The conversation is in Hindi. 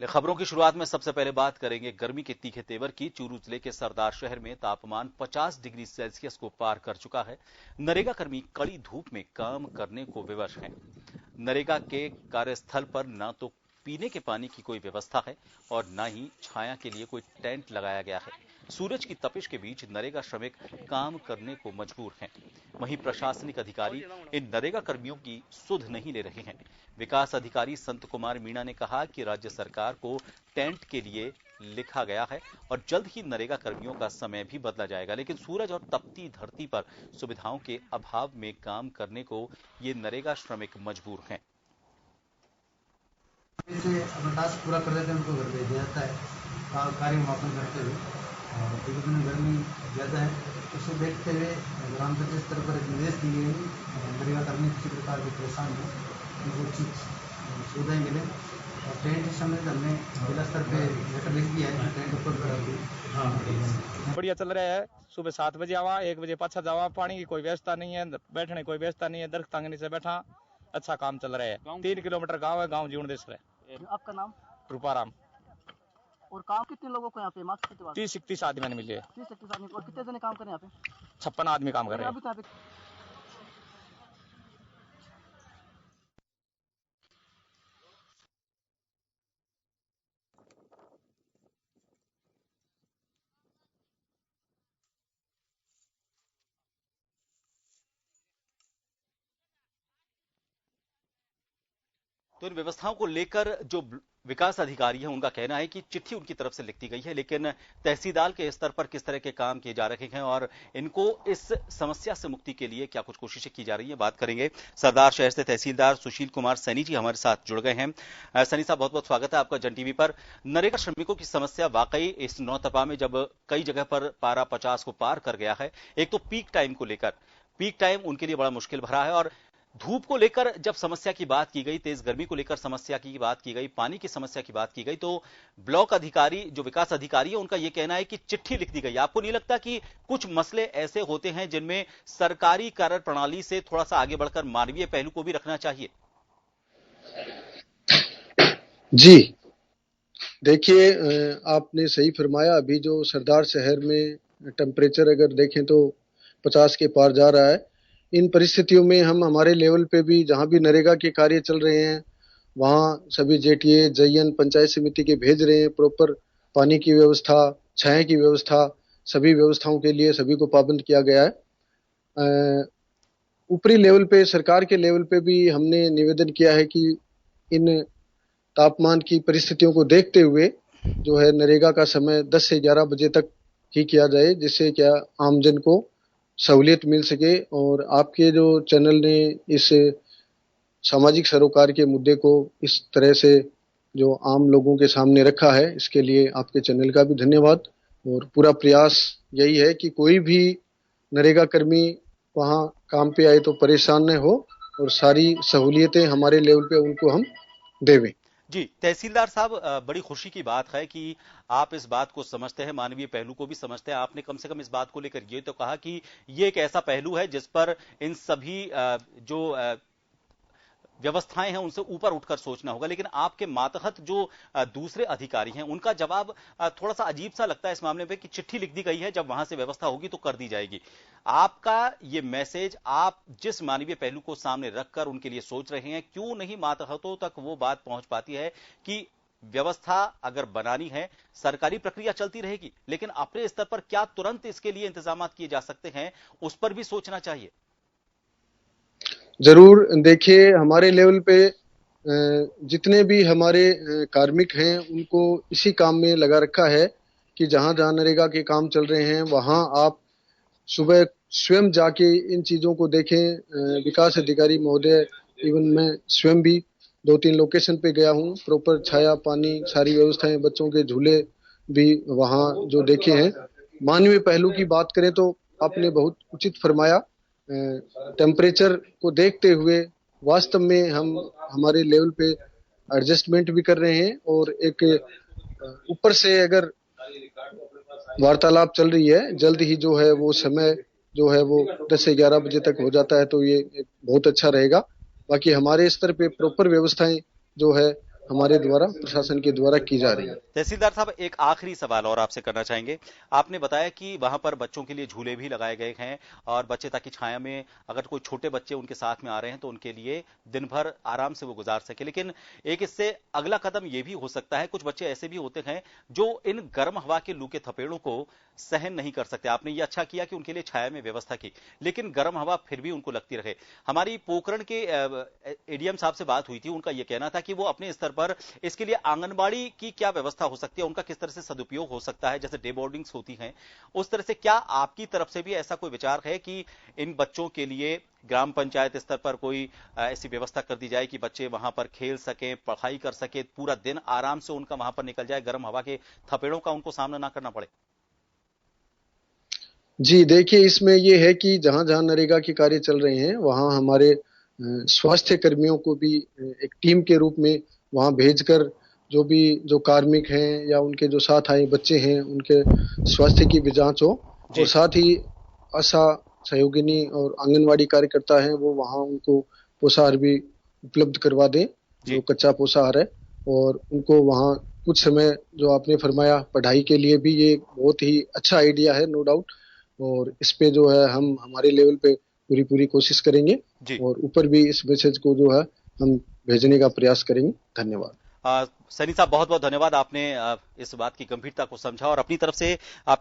चलिए खबरों की शुरुआत में सबसे पहले बात करेंगे गर्मी के तीखे तेवर की। चूरू जिले के सरदार शहर में तापमान 50 डिग्री सेल्सियस को पार कर चुका है। नरेगा कर्मी कड़ी धूप में काम करने को विवश हैं। नरेगा के कार्यस्थल पर न तो पीने के पानी की कोई व्यवस्था है और न ही छाया के लिए कोई टेंट लगाया गया है। सूरज की तपिश के बीच नरेगा श्रमिक काम करने को मजबूर हैं। वहीं प्रशासनिक अधिकारी इन नरेगा कर्मियों की सुध नहीं ले रहे हैं। विकास अधिकारी संत कुमार मीणा ने कहा कि राज्य सरकार को टेंट के लिए लिखा गया है और जल्द ही नरेगा कर्मियों का समय भी बदला जाएगा, लेकिन सूरज और तपती धरती पर सुविधाओं के अभाव में काम करने को ये नरेगा श्रमिक मजबूर हैं। अपना टास्क पूरा कर देते हैं, उनको घर भेज दिया जाता है कार्य समापन करते हुए। क्योंकि गर्मी ज़्यादा है, उसे देखते हुए ग्राम पंचायत स्तर पर एक निर्देश दिए गए नरेगा कर्मी किसी प्रकार की परेशान हो उनको उचित सुविधाएँ मिले। और टेंट से संबंधित हमने जिला स्तर पर लेटर लिख दिया है, टेंट उपलब्ध करा दी। बढ़िया चल रहा है। सुबह 7 बजे आवा, 1 बजे पाछा जावा। पानी की कोई व्यवस्था नहीं है, बैठने की कोई व्यवस्था नहीं है। दरख्त टांगने से बैठा अच्छा काम चल रहा है। 3 किलोमीटर गांव है, गांव जीवन देश है। आपका नाम? रूपाराम। और काम कितने लोगों को यहाँ पे? 30-31 आदमी ने मिले। 30-31 आदमी। और कितने जने काम कर रहे हैं यहाँ पे? 56 आदमी काम कर रहे हैं। अभी तो यहाँ पे तो इन व्यवस्थाओं को लेकर जो विकास अधिकारी हैं उनका कहना है कि चिट्ठी उनकी तरफ से लिखती गई है, लेकिन तहसीलदार के स्तर पर किस तरह के काम किए जा रहे हैं और इनको इस समस्या से मुक्ति के लिए क्या कुछ कोशिशें की जा रही है, बात करेंगे। सरदार शहर से तहसीलदार सुशील कुमार सैनी जी हमारे साथ जुड़ गए हैं। सैनी साहब, बहुत बहुत स्वागत है आपका जन टीवी पर। नरेगा श्रमिकों की समस्या वाकई इस नौतपा में जब कई जगह पर पारा 50 को पार कर गया है, एक तो पीक टाइम को लेकर, पीक टाइम उनके लिए बड़ा मुश्किल भरा है और धूप को लेकर जब समस्या की बात की गई, तेज गर्मी को लेकर समस्या की बात की गई, पानी की समस्या की बात की गई, तो ब्लॉक अधिकारी जो विकास अधिकारी है उनका यह कहना है कि चिट्ठी लिख दी गई। आपको नहीं लगता कि कुछ मसले ऐसे होते हैं जिनमें सरकारी कार्य प्रणाली से थोड़ा सा आगे बढ़कर मानवीय पहलू को भी रखना चाहिए? जी देखिए, आपने सही फरमाया। अभी जो सरदार शहर में टेम्परेचर अगर देखें तो 50 के पार जा रहा है। इन परिस्थितियों में हम हमारे लेवल पे भी जहां भी नरेगा के कार्य चल रहे हैं वहां सभी जेटीए जयन पंचायत समिति के भेज रहे हैं। प्रॉपर पानी की व्यवस्था, छाया की व्यवस्था, सभी व्यवस्थाओं के लिए सभी को पाबंद किया गया है। ऊपरी लेवल पे, सरकार के लेवल पे भी हमने निवेदन किया है कि इन तापमान की परिस्थितियों को देखते हुए जो है नरेगा का समय 10 से 11 बजे तक ही किया जाए, जिससे क्या आमजन को सहूलियत मिल सके। और आपके जो चैनल ने इस सामाजिक सरोकार के मुद्दे को इस तरह से जो आम लोगों के सामने रखा है, इसके लिए आपके चैनल का भी धन्यवाद। और पूरा प्रयास यही है कि कोई भी नरेगा कर्मी वहां काम पे आए तो परेशान न हो और सारी सहूलियतें हमारे लेवल पे उनको हम देवें। जी तहसीलदार साहब, बड़ी खुशी की बात है कि आप इस बात को समझते हैं, मानवीय पहलू को भी समझते हैं। आपने कम से कम इस बात को लेकर ये तो कहा कि ये एक ऐसा पहलू है जिस पर इन सभी जो व्यवस्थाएं हैं उनसे ऊपर उठकर सोचना होगा, लेकिन आपके मातहत जो दूसरे अधिकारी हैं उनका जवाब थोड़ा सा अजीब सा लगता है इस मामले में कि चिट्ठी लिख दी गई है, जब वहां से व्यवस्था होगी तो कर दी जाएगी। आपका ये मैसेज आप जिस मानवीय पहलू को सामने रखकर उनके लिए सोच रहे हैं, क्यों नहीं मातहतों तक वो बात पहुंच पाती है कि व्यवस्था अगर बनानी है, सरकारी प्रक्रिया चलती रहेगी, लेकिन अपने स्तर पर क्या तुरंत इसके लिए इंतजाम किए जा सकते हैं, उस पर भी सोचना चाहिए। जरूर देखिए, हमारे लेवल पे जितने भी हमारे कार्मिक हैं उनको इसी काम में लगा रखा है कि जहां जहां नरेगा के काम चल रहे हैं वहां आप सुबह स्वयं जाके इन चीजों को देखें। विकास अधिकारी महोदय, इवन मैं स्वयं भी 2-3 लोकेशन पे गया हूं। प्रॉपर छाया, पानी, सारी व्यवस्थाएं, बच्चों के झूले भी वहां जो देखे हैं। मानवीय पहलू की बात करें तो आपने बहुत उचित फरमाया। टेम्परेचर को देखते हुए वास्तव में हम हमारे लेवल पे एडजस्टमेंट भी कर रहे हैं और एक ऊपर से अगर वार्तालाप चल रही है, जल्द ही जो है वो समय जो है वो 10 से 11 बजे तक हो जाता है तो ये बहुत अच्छा रहेगा। बाकी हमारे स्तर पे प्रॉपर व्यवस्थाएं जो है हमारे द्वारा, प्रशासन के द्वारा की जा रही है। तहसीलदार साहब, एक आखिरी सवाल और आपसे करना चाहेंगे। आपने बताया कि वहां पर बच्चों के लिए झूले भी लगाए गए हैं और बच्चे ताकि छाया में, अगर कोई छोटे बच्चे उनके साथ में आ रहे हैं तो उनके लिए दिन भर आराम से वो गुजार सके। लेकिन एक इससे अगला कदम ये भी हो सकता है, कुछ बच्चे ऐसे भी होते हैं जो इन गर्म हवा के लू के थपेड़ों को सहन नहीं कर सकते। आपने ये अच्छा किया कि उनके लिए छाया में व्यवस्था की, लेकिन गर्म हवा फिर भी उनको लगती रहे। हमारी पोखरण के एडीएम साहब से बात हुई थी, उनका यह कहना था कि वो अपने स्तर पर इसके लिए आंगनबाड़ी की क्या व्यवस्था हो सकती है, उनका किस तरह से सदुपयोग हो सकता है, जैसे डे बोर्डिंग्स होती हैं उस तरह से क्या आपकी तरफ से भी ऐसा कोई विचार है कि इन बच्चों के लिए ग्राम पंचायत स्तर पर कोई ऐसी व्यवस्था कर दी जाए कि बच्चे वहां पर खेल सकें, पढ़ाई कर सके, पूरा दिन आराम से उनका वहां पर निकल जाए, गर्म हवा के थपेड़ों का उनको सामना ना करना पड़े? जी देखिए, इसमें ये है कि जहां जहां नरेगा के कार्य चल रहे हैं वहां हमारे स्वास्थ्य कर्मियों को भी एक टीम के रूप में वहां भेजकर जो कार्मिक हैं या उनके जो साथ आए बच्चे हैं उनके स्वास्थ्य की भी जांच हो, और साथ ही आशा सहयोगिनी और आंगनवाड़ी कार्यकर्ता हैं वो वहां उनको पोषाहार भी उपलब्ध करवा दें, जो कच्चा पोषाहार है, और उनको वहां कुछ समय जो आपने फरमाया पढ़ाई के लिए भी ये बहुत ही अच्छा आइडिया है, नो डाउट। और इस पे जो है हम हमारे लेवल पे पूरी कोशिश करेंगे और ऊपर भी इस मैसेज को जो है हम भेजने का प्रयास करेंगे। धन्यवाद। सैनी साहब, बहुत बहुत धन्यवाद। आपने इस बात की गंभीरता को समझा और अपनी तरफ से आप